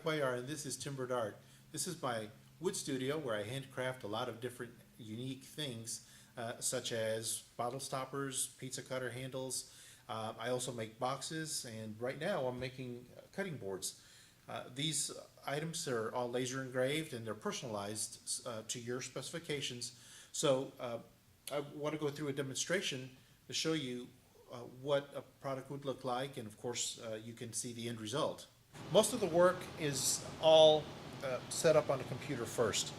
Cuellar, and this is Timbered Art. This is my wood studio where I handcraft a lot of different unique things, such as bottle stoppers, pizza cutter handles. I also make boxes, and right now I'm making cutting boards. These items are all laser engraved and they're personalized to your specifications. So I want to go through a demonstration to show you what a product would look like, and of course you can see the end result. Most of the work is all set up on a computer first.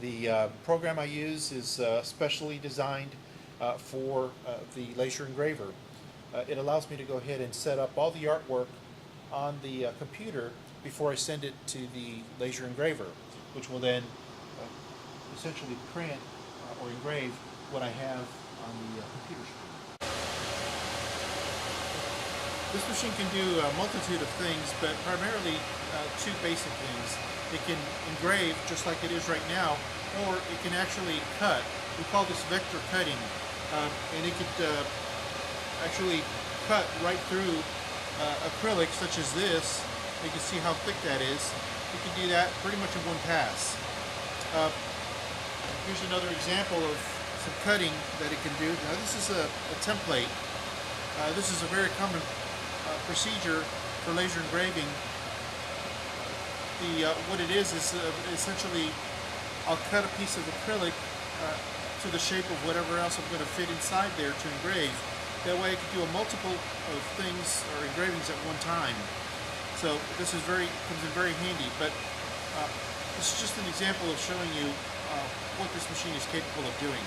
The program I use is specially designed for the laser engraver. It allows me to go ahead and set up all the artwork on the computer before I send it to the laser engraver, which will then essentially print or engrave what I have on the computer screen. This machine can do a multitude of things, but primarily two basic things. It can engrave just like it is right now, or it can actually cut. We call this vector cutting, and it could actually cut right through acrylic such as this. You can see how thick that is. You can do that pretty much in one pass. Here's another example of some cutting that it can do. Now this is a template. This is a very common procedure for laser engraving. What it is essentially I'll cut a piece of acrylic to the shape of whatever else I'm going to fit inside there to engrave. That way I can do a multiple of things or engravings at one time. So this is comes in very handy. But this is just an example of showing you what this machine is capable of doing.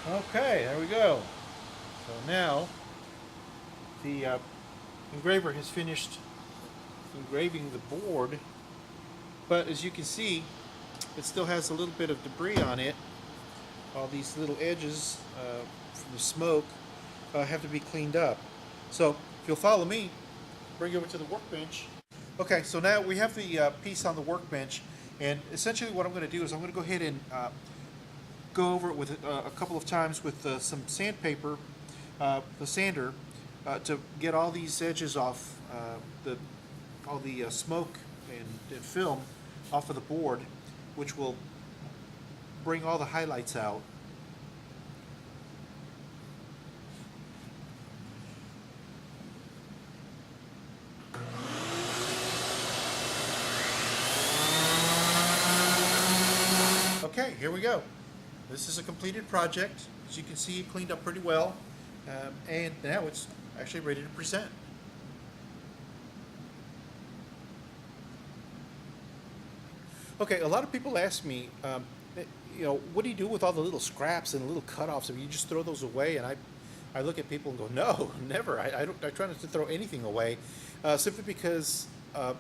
Okay, there we go. So now the engraver has finished engraving the board, but as you can see, it still has a little bit of debris on it. All these little edges from the smoke have to be cleaned up. So if you'll follow me, bring it over to the workbench. Okay, so now we have the piece on the workbench, and essentially what I'm going to do is I'm going to go ahead and go over it with a couple of times with some sandpaper, the sander, to get all these edges off, all the smoke and film off of the board, which will bring all the highlights out. Okay, here we go. This is a completed project. As you can see, it cleaned up pretty well, and now it's actually ready to present. Okay, a lot of people ask me, what do you do with all the little scraps and little cutoffs? I mean, you just throw those away? And I look at people and go, no, never. I try not to throw anything away, simply because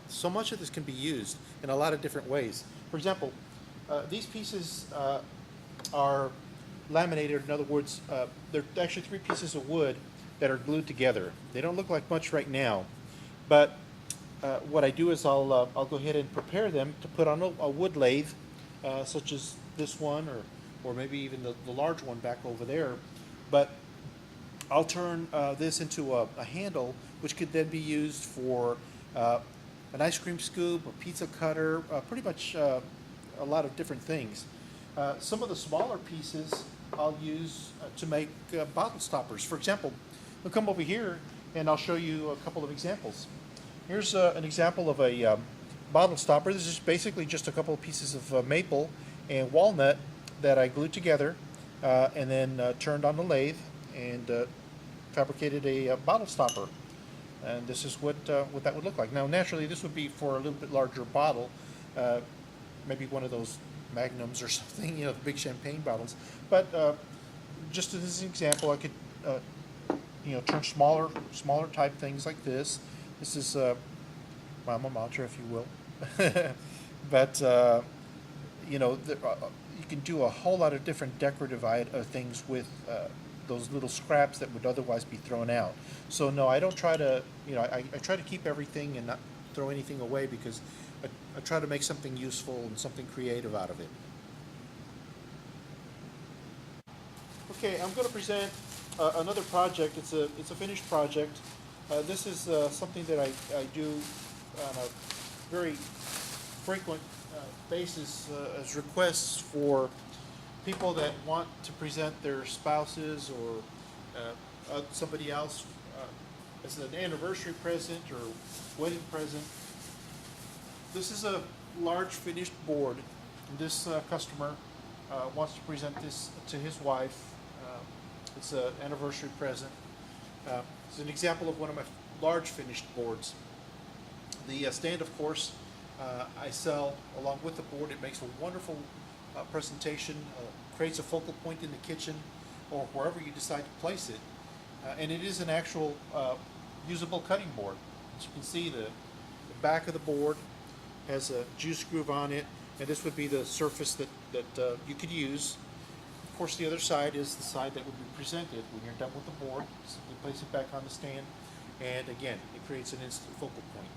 so much of this can be used in a lot of different ways. For example, these pieces are laminated. In other words, they're actually three pieces of wood that are glued together. They don't look like much right now, but what I do is I'll go ahead and prepare them to put on a wood lathe, such as this one, or maybe even the large one back over there. But I'll turn this into a handle, which could then be used for an ice cream scoop, a pizza cutter, pretty much a lot of different things. Some of the smaller pieces I'll use to make bottle stoppers. For example, I'll come over here and I'll show you a couple of examples. Here's an example of a bottle stopper. This is basically just a couple of pieces of maple and walnut that I glued together and then turned on the lathe and fabricated a bottle stopper. And this is what that would look like. Now, naturally, this would be for a little bit larger bottle, maybe one of those magnums or something, the big champagne bottles. But just as an example, I could, turn smaller type things like this. This is my alma mater, if you will. But you can do a whole lot of different decorative things with those little scraps that would otherwise be thrown out. So no, I don't try to. I try to keep everything and not throw anything away because I try to make something useful and something creative out of it. Okay, I'm going to present another project. It's a finished project. This is something that I do on a very frequent basis as requests for people that want to present their spouses or somebody else as an anniversary present or wedding present. This is a large finished board. This customer wants to present this to his wife. Uh, it's an anniversary present. It's an example of one of my large finished boards. The stand, of course, I sell along with the board. It makes a wonderful presentation, creates a focal point in the kitchen or wherever you decide to place it. And it is an actual usable cutting board. As you can see, the back of the board has a juice groove on it, and this would be the surface that you could use. Of course, the other side is the side that would be presented when you're done with the board. Simply place it back on the stand, and again, it creates an instant focal point.